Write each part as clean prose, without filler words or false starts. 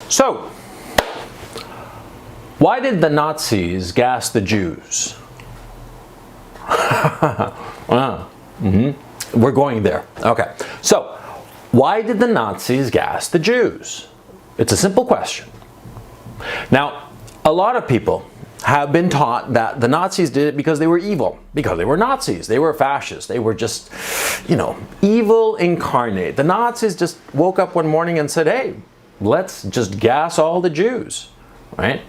So, why did the Nazis gas the Jews? We're going there. Okay. So, why did the Nazis gas the Jews? It's a simple question. Now, a lot of people have been taught that the Nazis did it because they were evil, because they were Nazis, they were fascists, they were just, evil incarnate. The Nazis just woke up one morning and said, hey, let's just gas all the Jews, right?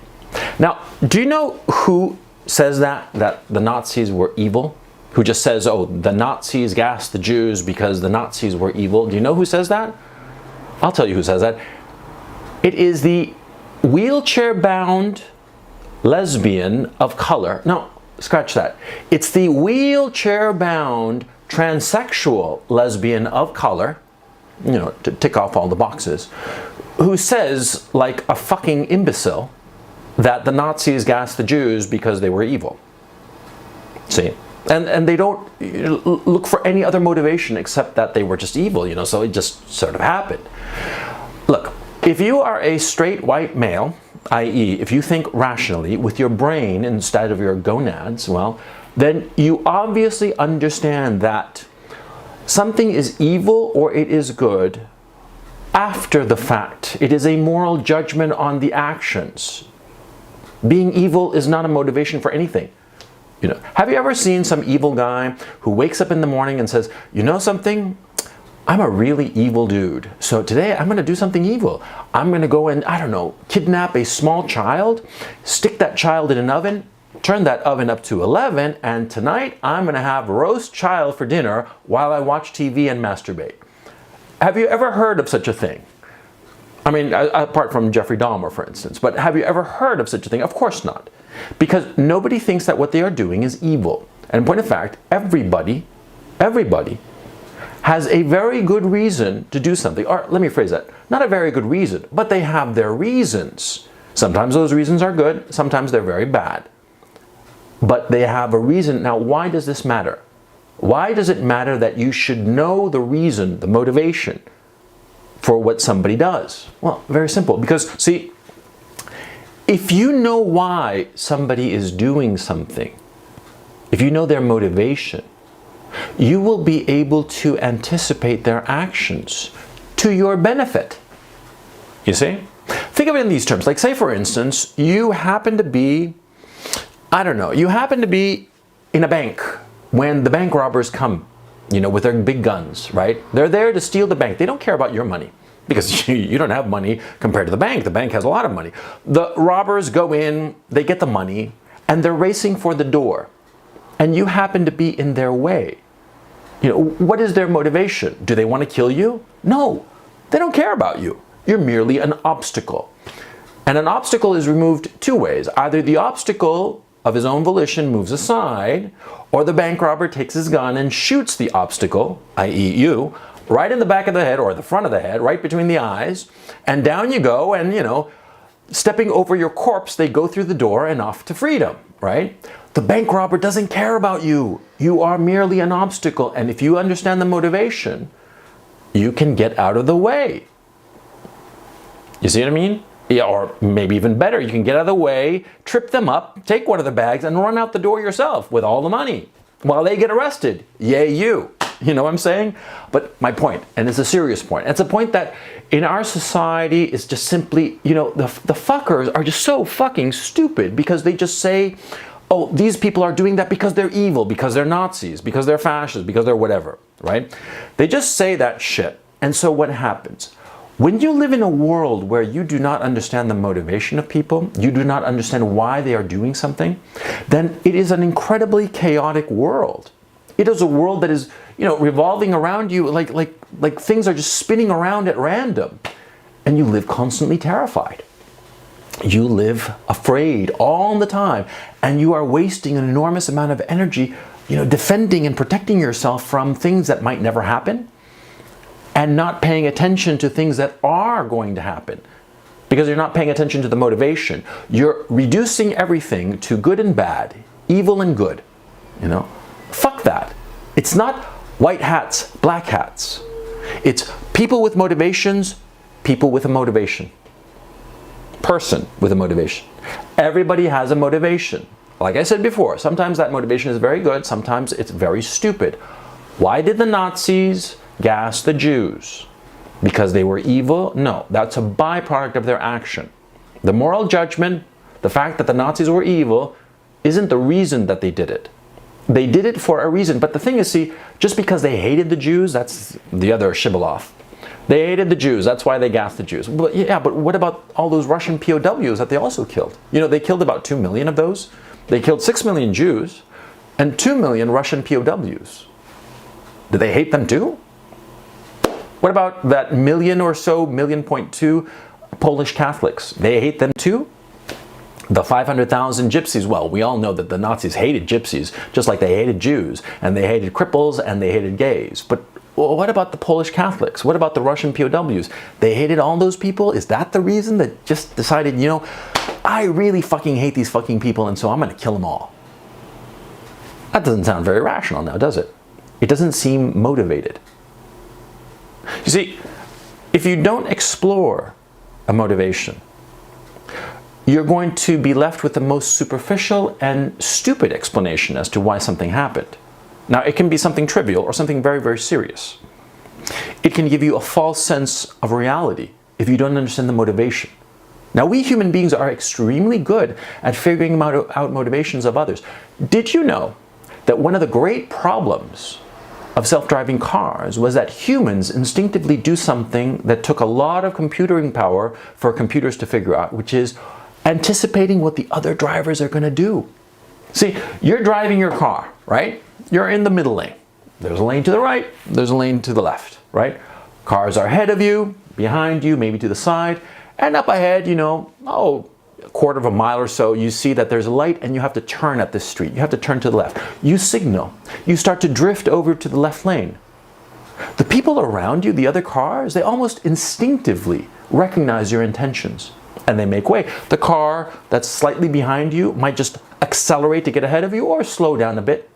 Now, do you know who says that the Nazis were evil? Who just says, oh, the Nazis gassed the Jews because the Nazis were evil? Do you know who says that? I'll tell you who says that. It is the wheelchair-bound lesbian of color. No, scratch that. It's the wheelchair-bound transsexual lesbian of color, to tick off all the boxes, who says, like a fucking imbecile, that the Nazis gassed the Jews because they were evil. See? And they don't look for any other motivation except that they were just evil, so it just sort of happened. Look, if you are a straight white male, i.e., if you think rationally with your brain instead of your gonads, well, then you obviously understand that something is evil or it is good after the fact. It is a moral judgment on the actions. Being evil is not a motivation for anything. Have you ever seen some evil guy who wakes up in the morning and says, you know something? I'm a really evil dude. So today I'm going to do something evil. I'm going to go and, kidnap a small child, stick that child in an oven, turn that oven up to 11, and tonight I'm going to have roast child for dinner while I watch TV and masturbate. Have you ever heard of such a thing? I mean, apart from Jeffrey Dahmer, for instance. But have you ever heard of such a thing? Of course not. Because nobody thinks that what they are doing is evil. And in point of fact, everybody has a very good reason to do something. Or let me phrase that. Not a very good reason, but they have their reasons. Sometimes those reasons are good, sometimes they're very bad. But they have a reason. Now, why does this matter? Why does it matter that you should know the reason, the motivation for what somebody does? Well, very simple. Because, see, if you know why somebody is doing something, if you know their motivation, you will be able to anticipate their actions to your benefit. You see? Think of it in these terms. Like, say, for instance, you happen to be, you happen to be in a bank when the bank robbers come, with their big guns, right? They're there to steal the bank. They don't care about your money because you don't have money compared to the bank. The bank has a lot of money. The robbers go in, they get the money, and they're racing for the door. And you happen to be in their way. What is their motivation? Do they want to kill you? No, they don't care about you. You're merely an obstacle. And an obstacle is removed two ways. Either the obstacle of his own volition moves aside, or the bank robber takes his gun and shoots the obstacle, i.e. you, right in the back of the head or the front of the head, right between the eyes, and down you go, and stepping over your corpse, they go through the door and off to freedom, right? The bank robber doesn't care about you. You are merely an obstacle, and if you understand the motivation, you can get out of the way. You see what I mean? Yeah, or maybe even better, you can get out of the way, trip them up, take one of the bags, and run out the door yourself with all the money while they get arrested. Yay, you. You know what I'm saying? But my point, and it's a serious point, it's a point that in our society is just simply, the fuckers are just so fucking stupid because they just say, oh, these people are doing that because they're evil, because they're Nazis, because they're fascists, because they're whatever, right? They just say that shit. And so what happens? When you live in a world where you do not understand the motivation of people, you do not understand why they are doing something, then it is an incredibly chaotic world. It is a world that is, revolving around you like things are just spinning around at random. And you live constantly terrified. You live afraid all the time. And you are wasting an enormous amount of energy, defending and protecting yourself from things that might never happen, and not paying attention to things that are going to happen because you're not paying attention to the motivation. You're reducing everything to good and bad, evil and good. Fuck that. It's not white hats, black hats. It's people with motivations, people with a motivation. person with a motivation. Everybody has a motivation. Like I said before, sometimes that motivation is very good, sometimes it's very stupid. Why did the Nazis gas the Jews? Because they were evil? No, that's a byproduct of their action. The moral judgment, the fact that the Nazis were evil, isn't the reason that they did it. They did it for a reason. But the thing is, see, just because they hated the Jews, that's the other Shibboleth. They hated the Jews, that's why they gassed the Jews. But yeah, but what about all those Russian POWs that they also killed? You know, they killed about 2 million of those. They killed 6 million Jews and 2 million Russian POWs. Did they hate them too? What about that million or so, 1.2 Polish Catholics? They hate them too? The 500,000 gypsies, well, we all know that the Nazis hated gypsies, just like they hated Jews, and they hated cripples, and they hated gays. But what about the Polish Catholics? What about the Russian POWs? They hated all those people? Is that the reason that just decided, you know, I really fucking hate these fucking people, and so I'm going to kill them all? That doesn't sound very rational now, does it? It doesn't seem motivated. You see, if you don't explore a motivation, you're going to be left with the most superficial and stupid explanation as to why something happened. Now, it can be something trivial or something very, very serious. It can give you a false sense of reality if you don't understand the motivation. Now, we human beings are extremely good at figuring out motivations of others. Did you know that one of the great problems of self-driving cars was that humans instinctively do something that took a lot of computing power for computers to figure out, which is anticipating what the other drivers are going to do. See, you're driving your car, right? You're in the middle lane. There's a lane to the right, there's a lane to the left, right? Cars are ahead of you, behind you, maybe to the side, and up ahead, you know, a quarter of a mile or so, you see that there's a light and you have to turn at this street. You have to turn to the left. You signal. You start to drift over to the left lane. The people around you, the other cars, they almost instinctively recognize your intentions and they make way. The car that's slightly behind you might just accelerate to get ahead of you or slow down a bit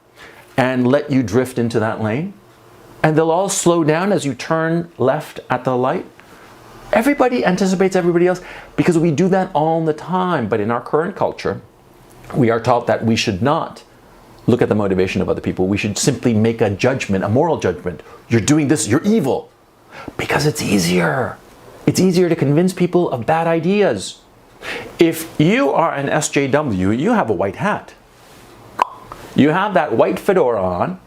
and let you drift into that lane. And they'll all slow down as you turn left at the light. Everybody anticipates everybody else because we do that all the time. But in our current culture, we are taught that we should not look at the motivation of other people. We should simply make a judgment, a moral judgment. You're doing this, you're evil. Because it's easier. It's easier to convince people of bad ideas. If you are an SJW, you have a white hat. You have that white fedora on,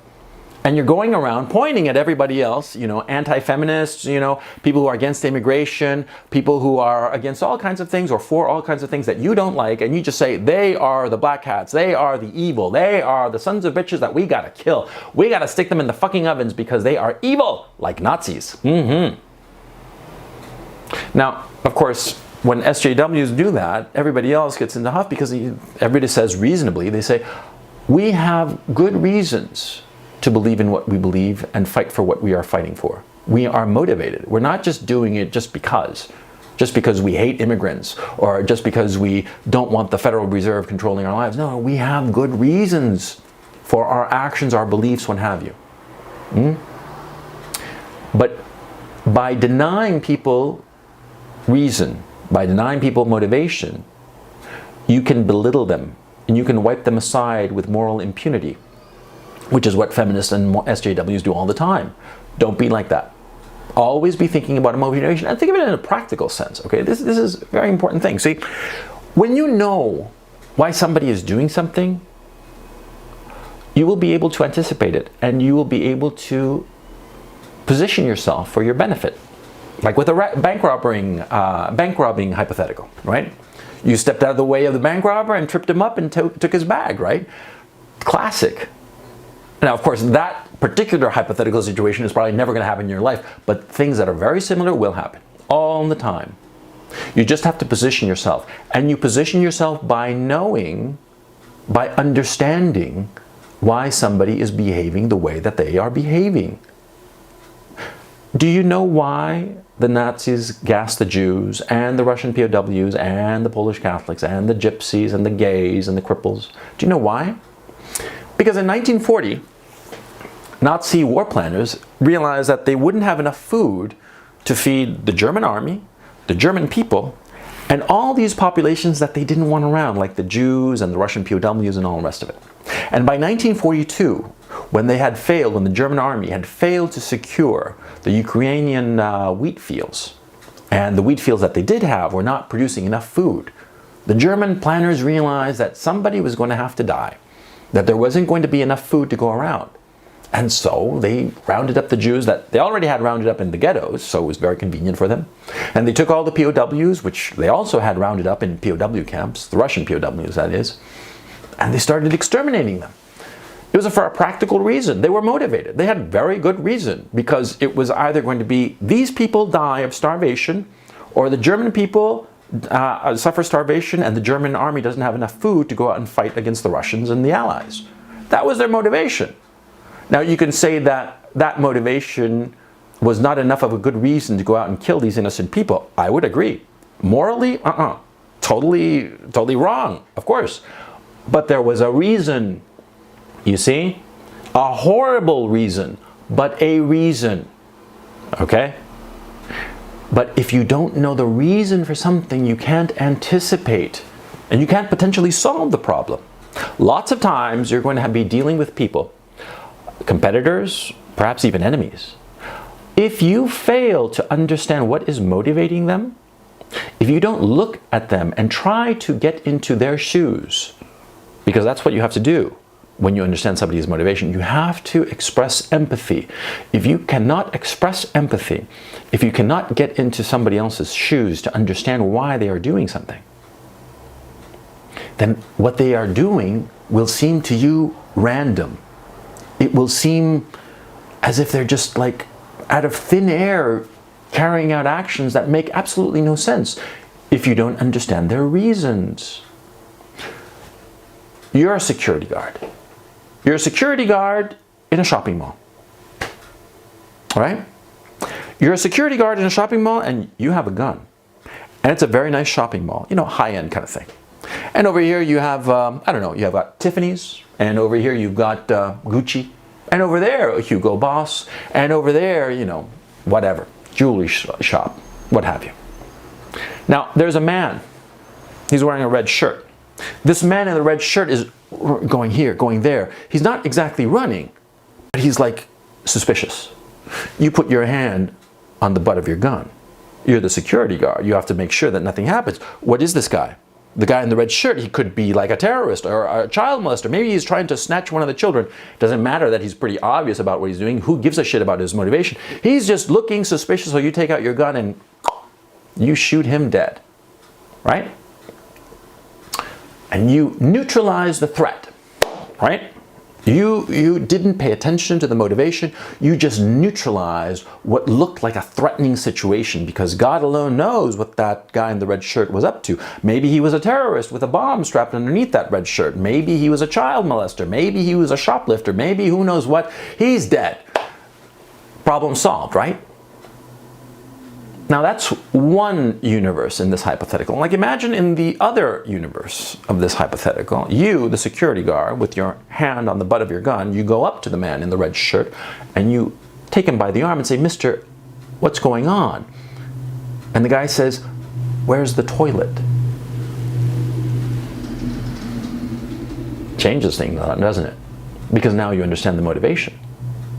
and you're going around pointing at everybody else, you know, anti-feminists, you know, people who are against immigration, people who are against all kinds of things or for all kinds of things that you don't like, and you just say, they are the black hats, they are the evil, they are the sons of bitches that we gotta kill. We gotta stick them in the fucking ovens because they are evil, like Nazis. Now, of course, when SJWs do that, everybody else gets in the huff because everybody says reasonably, they say, we have good reasons to believe in what we believe and fight for what we are fighting for. We are motivated. We're not just doing it just because we hate immigrants or just because we don't want the Federal Reserve controlling our lives. No, we have good reasons for our actions, our beliefs, what have you. But by denying people reason, by denying people motivation, you can belittle them and you can wipe them aside with moral impunity, which is what feminists and SJWs do all the time. Don't be like that. Always be thinking about motivation and think of it in a practical sense, okay? This is a very important thing. See, when you know why somebody is doing something, you will be able to anticipate it and you will be able to position yourself for your benefit. Like with a bank robbing hypothetical, right? You stepped out of the way of the bank robber and tripped him up and took his bag, right? Classic. Now, of course, that particular hypothetical situation is probably never going to happen in your life, but things that are very similar will happen all the time. You just have to position yourself. And you position yourself by knowing, by understanding why somebody is behaving the way that they are behaving. Do you know why the Nazis gassed the Jews and the Russian POWs and the Polish Catholics and the gypsies and the gays and the cripples? Do you know why? Because in 1940, Nazi war planners realized that they wouldn't have enough food to feed the German army, the German people, And all these populations that they didn't want around, like the Jews and the Russian POWs and all the rest of it. And by 1942, when they had failed, when the German army had failed to secure the Ukrainian wheat fields, and the wheat fields that they did have were not producing enough food, the German planners realized that somebody was going to have to die, that there wasn't going to be enough food to go around. And so they rounded up the Jews that they already had rounded up in the ghettos, so it was very convenient for them. And they took all the POWs, which they also had rounded up in POW camps, the Russian POWs that is, and they started exterminating them. It was for a practical reason. They were motivated. They had very good reason, because it was either going to be these people die of starvation, or the German people suffer starvation and the German army doesn't have enough food to go out and fight against the Russians and the Allies. That was their motivation. Now you can say that that motivation was not enough of a good reason to go out and kill these innocent people. I would agree. Morally, totally wrong, of course. But there was a reason, you see? A horrible reason, but a reason, okay? But if you don't know the reason for something, you can't anticipate, and you can't potentially solve the problem. Lots of times you're going to be dealing with people, competitors, perhaps even enemies. If you fail to understand what is motivating them, if you don't look at them and try to get into their shoes, because that's what you have to do when you understand somebody's motivation, you have to express empathy. If you cannot express empathy, if you cannot get into somebody else's shoes to understand why they are doing something, then what they are doing will seem to you random. It will seem as if they're just like out of thin air carrying out actions that make absolutely no sense if you don't understand their reasons. You're a security guard. You're a security guard in a shopping mall. All right? You're a security guard in a shopping mall and you have a gun. And it's a very nice shopping mall, you know, high-end kind of thing. And over here you have, I don't know, you have got Tiffany's, and over here you've got Gucci, and over there Hugo Boss, and over there, you know, whatever, jewelry shop, what have you. Now, there's a man. He's wearing a red shirt. This man in the red shirt is going here, going there. He's not exactly running, but he's like suspicious. You put your hand on the butt of your gun. You're the security guard. You have to make sure that nothing happens. What is this guy? The guy in the red shirt, he could be like a terrorist or a child molester. Maybe he's trying to snatch one of the children. Doesn't matter that he's pretty obvious about what he's doing. Who gives a shit about his motivation? He's just looking suspicious, so you take out your gun and you shoot him dead, right? And you neutralize the threat, right? You didn't pay attention to the motivation. You just neutralized what looked like a threatening situation, because God alone knows what that guy in the red shirt was up to. Maybe he was a terrorist with a bomb strapped underneath that red shirt. Maybe he was a child molester. Maybe he was a shoplifter. Maybe who knows what. He's dead. Problem solved, right? Now that's one universe in this hypothetical. Like imagine in the other universe of this hypothetical, you, the security guard, with your hand on the butt of your gun, you go up to the man in the red shirt and you take him by the arm and say, "Mister, what's going on?" And the guy says, "Where's the toilet?" Changes things, doesn't it? Because now you understand the motivation.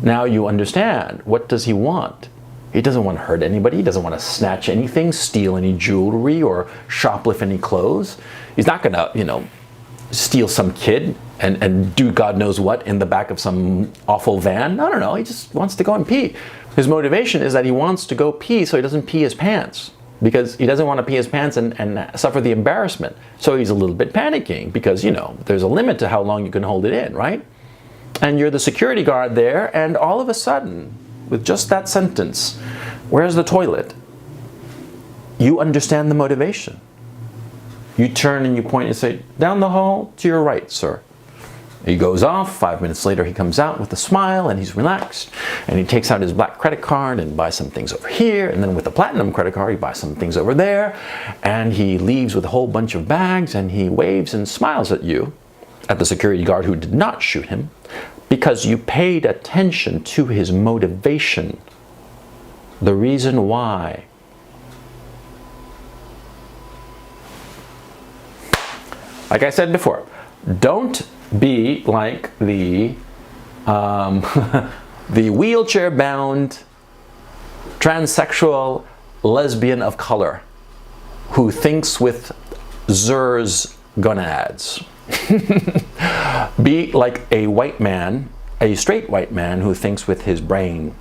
Now you understand, what does he want? He doesn't want to hurt anybody. He doesn't want to snatch anything, steal any jewelry, or shoplift any clothes. He's not going to, you know, steal some kid and do God knows what in the back of some awful van. No. He just wants to go and pee. His motivation is that he wants to go pee so he doesn't pee his pants, because he doesn't want to pee his pants and suffer the embarrassment. So he's a little bit panicking because, you know, there's a limit to how long you can hold it in, right? And you're the security guard there, and all of a sudden, with just that sentence, "Where's the toilet?" you understand the motivation. You turn and you point and say, "Down the hall to your right, sir." He goes off. 5 minutes later, he comes out with a smile and he's relaxed. And he takes out his black credit card and buys some things over here. And then with the platinum credit card, he buys some things over there. And he leaves with a whole bunch of bags, and he waves and smiles at you, at the security guard who did not shoot him, because you paid attention to his motivation, the reason why. Like I said before, don't be like the the wheelchair-bound transsexual lesbian of color who thinks with Zer's gonads. Be like a white man, a straight white man who thinks with his brain.